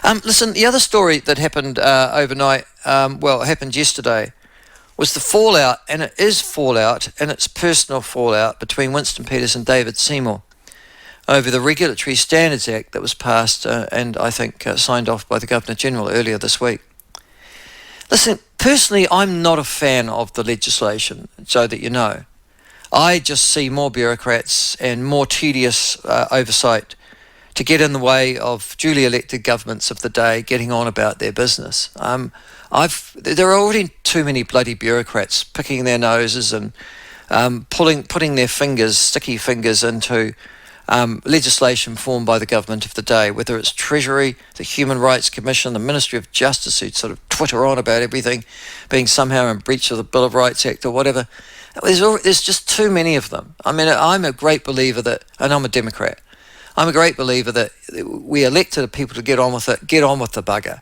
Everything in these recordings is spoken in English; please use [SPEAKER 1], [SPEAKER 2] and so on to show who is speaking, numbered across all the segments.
[SPEAKER 1] Listen, the other story that happened overnight, it happened yesterday, was the fallout, and it is fallout, and it's personal fallout between Winston Peters and David Seymour over the Regulatory Standards Act that was passed and I think signed off by the Governor-General earlier this week. Listen, personally, I'm not a fan of the legislation, so that you know. I just see more bureaucrats and more tedious oversight to get in the way of duly elected governments of the day getting on about their business. There are already too many bloody bureaucrats picking their noses and putting their sticky fingers into legislation formed by the government of the day, whether it's Treasury, the Human Rights Commission, the Ministry of Justice, who sort of twitter on about everything being somehow in breach of the Bill of Rights Act or whatever. There's just too many of them. I mean, I'm a great believer that, and I'm a Democrat, I'm a great believer that we elected people to get on with it, get on with the bugger,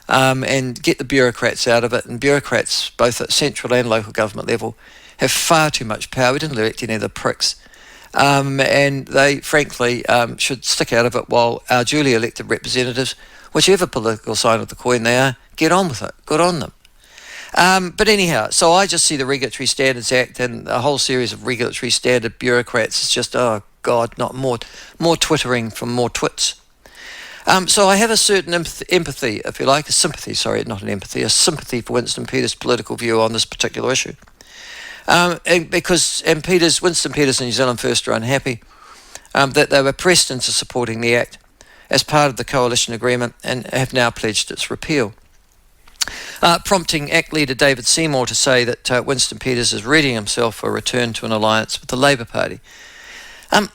[SPEAKER 1] and get the bureaucrats out of it. And bureaucrats, both at central and local government level, have far too much power. We didn't elect any of the pricks. And they, frankly, should stick out of it while our duly elected representatives, whichever political side of the coin they are, get on with it. Good on them. But anyhow, so I just see the Regulatory Standards Act and a whole series of regulatory standard bureaucrats. It's just, oh God, not more twittering from more twits. So I have a certain empathy, if you like, a sympathy for Winston Peters' political view on this particular issue. Winston Peters and New Zealand First are unhappy that they were pressed into supporting the Act as part of the coalition agreement and have now pledged its repeal. Prompting ACT leader David Seymour to say that Winston Peters is readying himself for a return to an alliance with the Labour Party.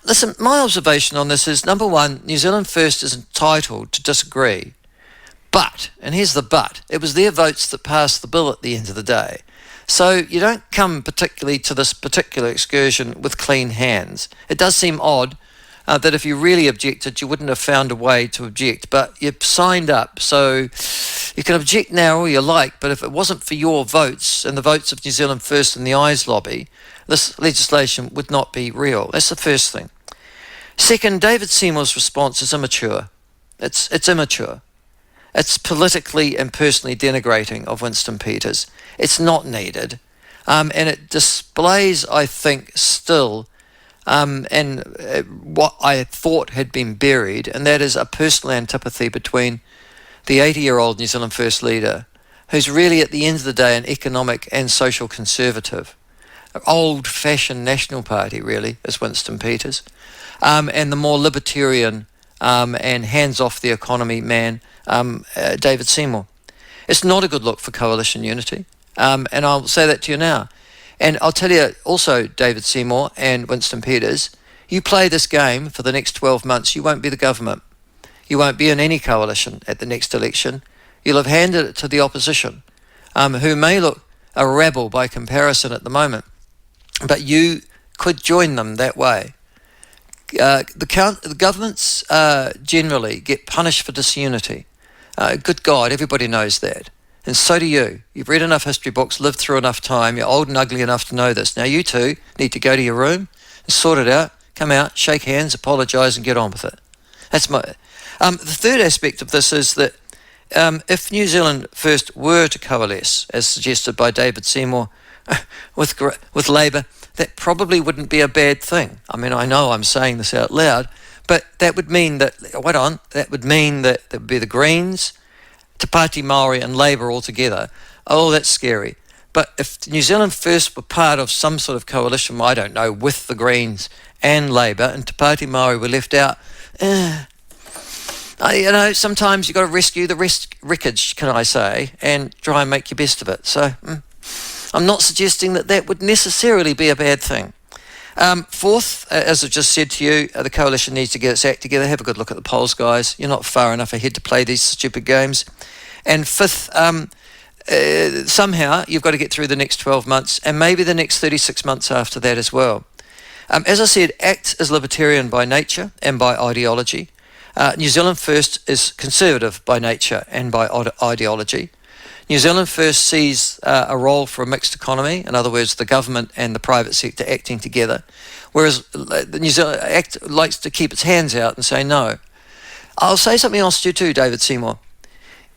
[SPEAKER 1] Listen, my observation on this is, number one, New Zealand First is entitled to disagree, but, and here's the but, it was their votes that passed the bill at the end of the day. So you don't come particularly to this particular excursion with clean hands. It does seem odd that if you really objected, you wouldn't have found a way to object, but you've signed up, so you can object now all you like, but if it wasn't for your votes and the votes of New Zealand First and the Eyes lobby, this legislation would not be real. That's the first thing. Second, David Seymour's response is immature. It's immature. It's politically and personally denigrating of Winston Peters. It's not needed. And it displays, I think, still what I thought had been buried, and that is a personal antipathy between the 80-year-old New Zealand First leader, who's really at the end of the day an economic and social conservative, old-fashioned National Party really, is Winston Peters, and the more libertarian and hands-off the economy man, David Seymour. It's not a good look for coalition unity, and I'll say that to you now. And I'll tell you also, David Seymour and Winston Peters, you play this game for the next 12 months, you won't be the government. You won't be in any coalition at the next election. You'll have handed it to the opposition, who may look a rabble by comparison at the moment, but you could join them that way. The governments generally get punished for disunity. Good God, everybody knows that. And so do you. You've read enough history books, lived through enough time, you're old and ugly enough to know this. Now you two need to go to your room and sort it out, come out, shake hands, apologise and get on with it. That's my... the third aspect of this is that if New Zealand First were to coalesce, as suggested by David Seymour, with Labour, that probably wouldn't be a bad thing. I mean, I know I'm saying this out loud, but that would mean that, that would mean that there would be the Greens, Te Pāti Māori and Labour all together. Oh, that's scary. But if New Zealand First were part of some sort of coalition, I don't know, with the Greens and Labour, and Te Pāti Māori were left out, sometimes you've got to rescue the wreckage, can I say, and try and make your best of it. So I'm not suggesting that would necessarily be a bad thing. Fourth, as I've just said to you, the coalition needs to get its act together. Have a good look at the polls, guys. You're not far enough ahead to play these stupid games. And fifth, somehow you've got to get through the next 12 months and maybe the next 36 months after that as well. As I said, ACT is libertarian by nature and by ideology. New Zealand First is conservative by nature and by ideology. New Zealand First sees a role for a mixed economy, in other words, the government and the private sector acting together, whereas the New Zealand ACT likes to keep its hands out and say no. I'll say something else to you too, David Seymour.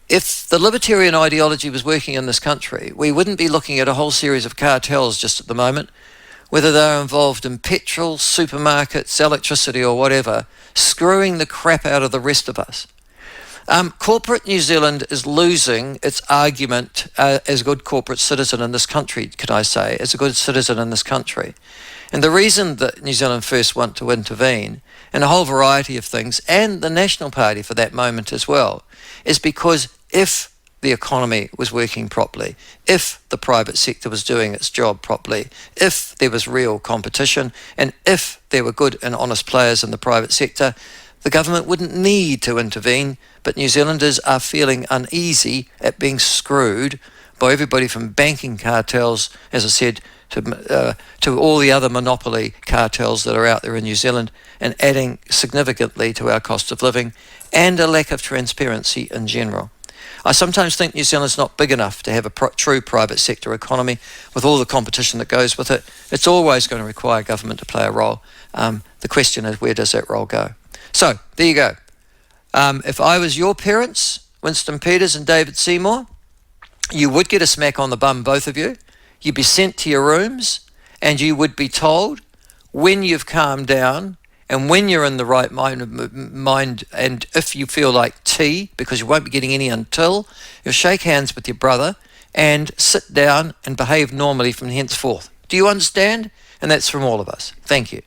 [SPEAKER 1] If the libertarian ideology was working in this country, we wouldn't be looking at a whole series of cartels just at the moment, whether they're involved in petrol, supermarkets, electricity or whatever, screwing the crap out of the rest of us. Corporate New Zealand is losing its argument as a good corporate citizen in this country, can I say, as a good citizen in this country. And the reason that New Zealand First want to intervene, and a whole variety of things, and the National Party for that moment as well, is because if the economy was working properly, if the private sector was doing its job properly, if there was real competition, and if there were good and honest players in the private sector, the government wouldn't need to intervene. But New Zealanders are feeling uneasy at being screwed by everybody from banking cartels, as I said, to all the other monopoly cartels that are out there in New Zealand, and adding significantly to our cost of living and a lack of transparency in general. I sometimes think New Zealand's not big enough to have a true private sector economy with all the competition that goes with it. It's always going to require government to play a role. The question is, where does that role go? So, there you go. If I was your parents, Winston Peters and David Seymour, you would get a smack on the bum, both of you. You'd be sent to your rooms, and you would be told when you've calmed down and when you're in the right mind, and if you feel like tea, because you won't be getting any until, you'll shake hands with your brother and sit down and behave normally from henceforth. Do you understand? And that's from all of us. Thank you.